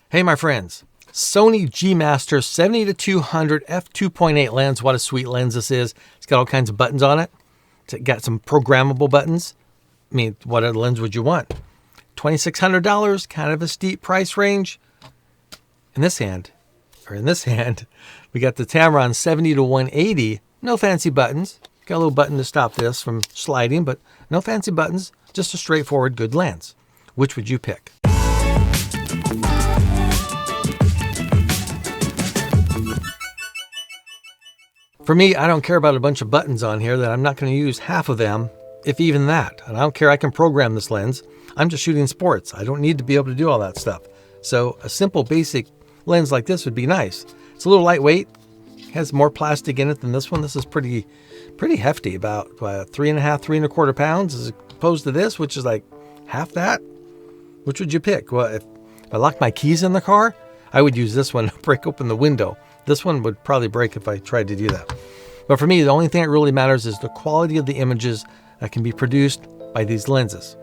Hey my friends, Sony G Master 70-200 f2.8 lens. What a sweet lens this is. It's got all kinds of buttons on it. It's got some programmable buttons. I mean, what other lens would you want? $2,600, kind of a steep price range. In this hand, we got the Tamron 70-180. No fancy buttons. Got a little button to stop this from sliding, but no fancy buttons. Just a straightforward good lens. Which would you pick? For me, I don't care about a bunch of buttons on here that I'm not going to use half of them, if even that. And I don't care, I can program this lens. I'm just shooting sports. I don't need to be able to do all that stuff. So a simple basic lens like this would be nice. It's a little lightweight, has more plastic in it than this one. This is pretty hefty, about 3.25 pounds as opposed to this, which is like half that. Which would you pick? Well, if I locked my keys in the car, I would use this one to break open the window. This one would probably break if I tried to do that. But for me, the only thing that really matters is the quality of the images that can be produced by these lenses.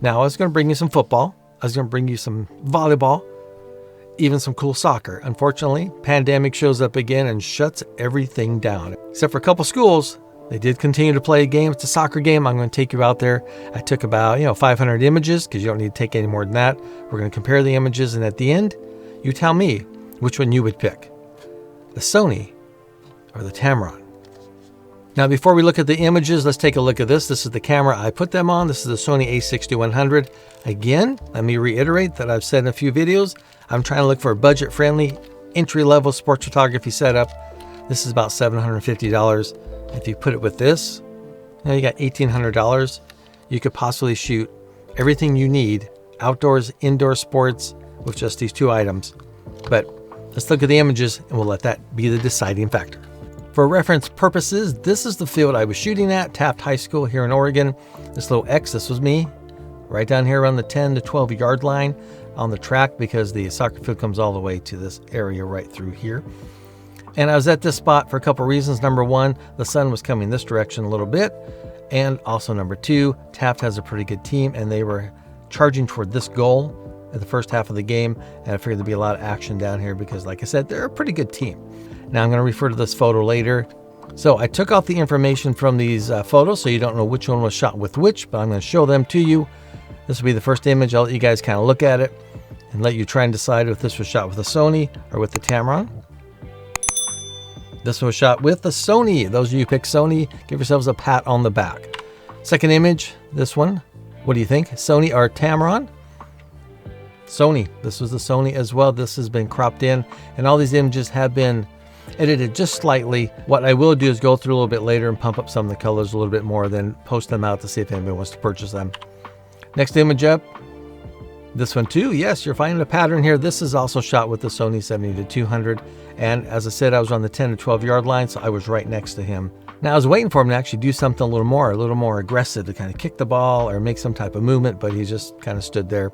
Now, I was going to bring you some football. I was going to bring you some volleyball, even some cool soccer. Unfortunately, pandemic shows up again and shuts everything down. Except for a couple schools, they did continue to play a game. It's a soccer game. I'm going to take you out there. I took about 500 images because you don't need to take any more than that. We're going to compare the images, and at the end, you tell me which one you would pick. The Sony or the Tamron. Now, before we look at the images, let's take a look at this. This is the camera I put them on. This is the Sony a6100. Again, let me reiterate that I've said in a few videos, I'm trying to look for a budget-friendly, entry-level sports photography setup. This is about $750. If you put it with this, you got $1,800. You could possibly shoot everything you need, outdoors, indoor sports, with just these two items. But let's look at the images and we'll let that be the deciding factor. For reference purposes, this is the field I was shooting at, Taft High School here in Oregon. This little X, this was me, right down here around the 10 to 12 yard line on the track because the soccer field comes all the way to this area right through here. And I was at this spot for a couple reasons. Number one, the sun was coming this direction a little bit. And also number two, Taft has a pretty good team and they were charging toward this goal at the first half of the game, and I figured there'd be a lot of action down here because, like I said, they're a pretty good team. Now I'm going to refer to this photo later. So I took off the information from these photos so you don't know which one was shot with which, but I'm going to show them to you. This will be the first image. I'll let you guys kind of look at it and let you try and decide if this was shot with the Sony or with the Tamron. This was shot with the Sony. Those of you who pick Sony, give yourselves a pat on the back. Second image, this one. What do you think? Sony or Tamron? Sony. This was the Sony as well. This has been cropped in, and all these images have been edited just slightly. What I will do is go through a little bit later and pump up some of the colors a little bit more, then post them out to see if anybody wants to purchase them. Next image up. This one too. Yes, you're finding a pattern here. This is also shot with the Sony 70-200. And as I said, I was on the 10 to 12 yard line, so I was right next to him. Now I was waiting for him to actually do something a little more aggressive, to kind of kick the ball or make some type of movement, but he just kind of stood there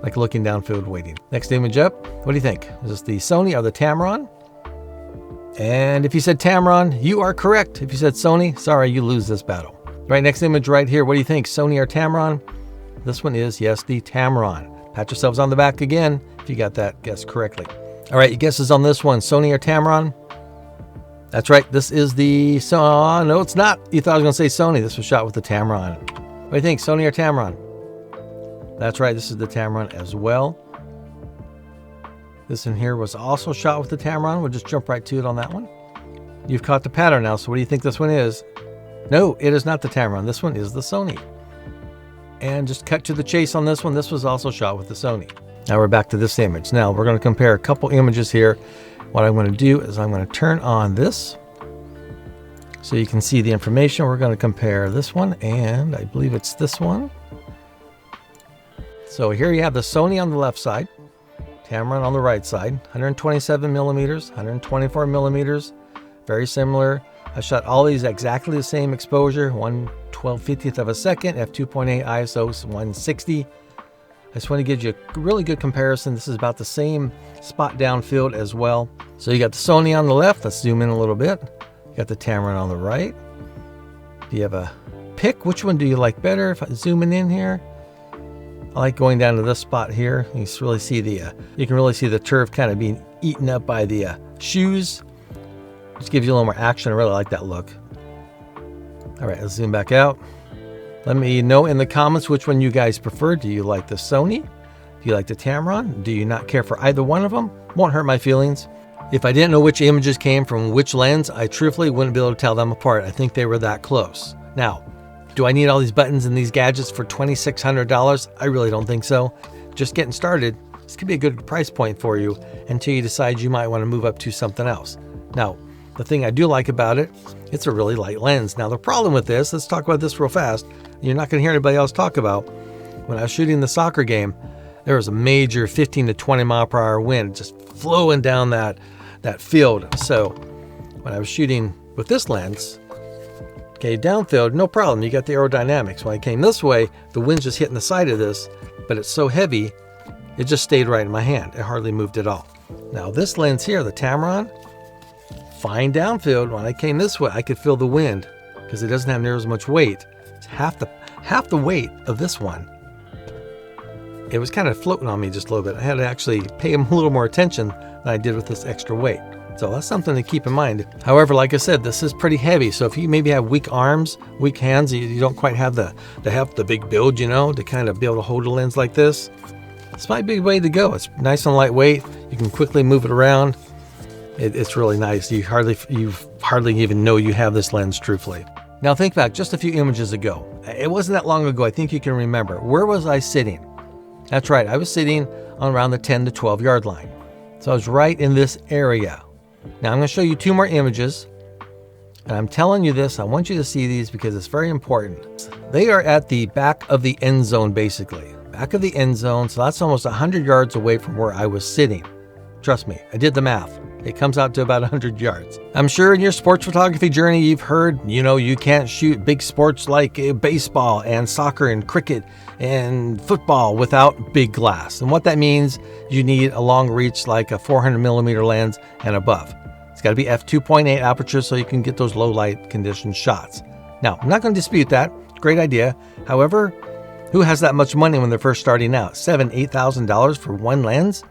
like looking downfield waiting. Next image up. What do you think? Is this the Sony or the Tamron? And if you said Tamron, you are correct. If you said Sony, sorry, you lose this battle. Right, next image right here. What do you think? Sony or Tamron? This one is, yes, the Tamron. Pat yourselves on the back again if you got that guess correctly. All right, your guesses on this one, Sony or Tamron? That's right, this is the, no, it's not. You thought I was going to say Sony. This was shot with the Tamron. What do you think, Sony or Tamron? That's right, this is the Tamron as well. This in here was also shot with the Tamron. We'll just jump right to it on that one. You've caught the pattern now, so what do you think this one is? No, it is not the Tamron. This one is the Sony. And just cut to the chase on this one. This was also shot with the Sony. Now we're back to this image. Now we're going to compare a couple images here. What I'm going to do is I'm going to turn on this so you can see the information. We're going to compare this one, and I believe it's this one. So here you have the Sony on the left side, Tamron on the right side, 127 millimeters, 124 millimeters, very similar. I shot all these exactly the same exposure, 1/1250th of a second, f2.8 ISO 160. I just want to give you a really good comparison. This is about the same spot downfield as well. So you got the Sony on the left. Let's zoom in a little bit. You got the Tamron on the right. Do you have a pick? Which one do you like better? If I'm zooming in here, I like going down to this spot here. You can really see the turf kind of being eaten up by the shoes. Just gives you a little more action. I really like that look. All right, let's zoom back out. Let me know in the comments which one you guys prefer. Do you like the Sony? Do you like the Tamron? Do you not care for either one of them? Won't hurt my feelings. If I didn't know which images came from which lens, I truthfully wouldn't be able to tell them apart. I think they were that close. Now, do I need all these buttons and these gadgets for $2,600? I really don't think so. Just getting started, this could be a good price point for you until you decide you might want to move up to something else. Now, the thing I do like about it, it's a really light lens. Now, the problem with this, let's talk about this real fast. You're not going to hear anybody else talk about. When I was shooting the soccer game, there was a major 15 to 20 mile per hour wind just flowing down that field. So when I was shooting with this lens, okay, downfield, no problem. You got the aerodynamics. When I came this way, the wind's just hitting the side of this, but it's so heavy, it just stayed right in my hand. It hardly moved at all. Now this lens here, the Tamron, fine downfield. When I came this way, I could feel the wind because it doesn't have near as much weight. It's half the weight of this one. It was kind of floating on me just a little bit. I had to actually pay him a little more attention than I did with this extra weight. So that's something to keep in mind. However, like I said, this is pretty heavy. So if you maybe have weak arms, weak hands, you don't quite have the big build, you know, to kind of be able to hold a lens like this, this might be a way to go. It's nice and lightweight. You can quickly move it around. It's really nice. You hardly even know you have this lens, truthfully. Now think back just a few images ago. It wasn't that long ago. I think you can remember. Where was I sitting? That's right. I was sitting on around the 10 to 12 yard line. So I was right in this area. Now I'm going to show you two more images. And I'm telling you this, I want you to see these because it's very important. They are at the back of the end zone, basically. Back of the end zone. So that's almost 100 yards away from where I was sitting. Trust me, I did the math. It comes out to about 100 yards. I'm sure in your sports photography journey, you've heard, you can't shoot big sports like baseball and soccer and cricket and football without big glass. And what that means, you need a long reach like a 400 millimeter lens and above. It's got to be f2.8 aperture so you can get those low light condition shots. Now, I'm not going to dispute that. Great idea. However, who has that much money when they're first starting out? $7,000, $8,000 for one lens?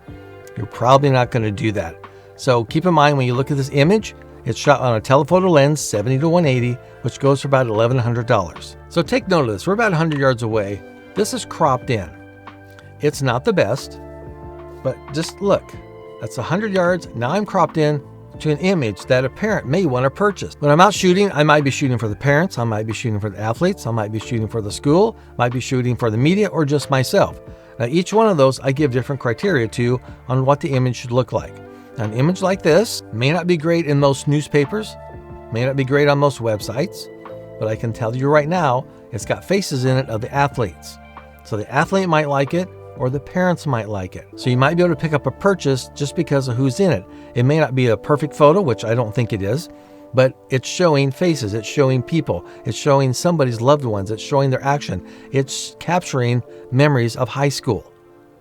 You're probably not going to do that. So keep in mind when you look at this image, it's shot on a telephoto lens 70 to 180, which goes for about $1,100. So take note of this. We're about 100 yards away. This is cropped in. It's not the best, but just look. That's 100 yards. Now I'm cropped in to an image that a parent may want to purchase. When I'm out shooting, I might be shooting for the parents. I might be shooting for the athletes. I might be shooting for the school. Might be shooting for the media or just myself. Now each one of those I give different criteria to on what the image should look like. An image like this may not be great in most newspapers, may not be great on most websites, but I can tell you right now, it's got faces in it of the athletes. So the athlete might like it, or the parents might like it. So you might be able to pick up a purchase just because of who's in it. It may not be a perfect photo, which I don't think it is, but it's showing faces, it's showing people, it's showing somebody's loved ones, it's showing their action. It's capturing memories of high school.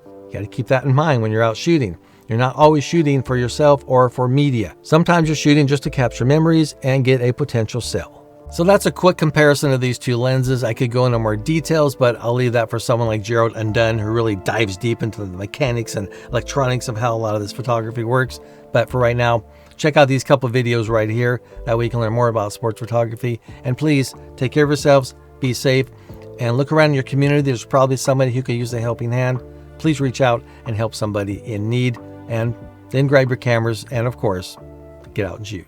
You got to keep that in mind when you're out shooting. You're not always shooting for yourself or for media. Sometimes you're shooting just to capture memories and get a potential sale. So that's a quick comparison of these two lenses. I could go into more details, but I'll leave that for someone like Gerald Undone, who really dives deep into the mechanics and electronics of how a lot of this photography works. But for right now, check out these couple of videos right here. That way you can learn more about sports photography. And please take care of yourselves, be safe, and look around in your community. There's probably somebody who could use a helping hand. Please reach out and help somebody in need. And then grab your cameras and, of course, get out and shoot.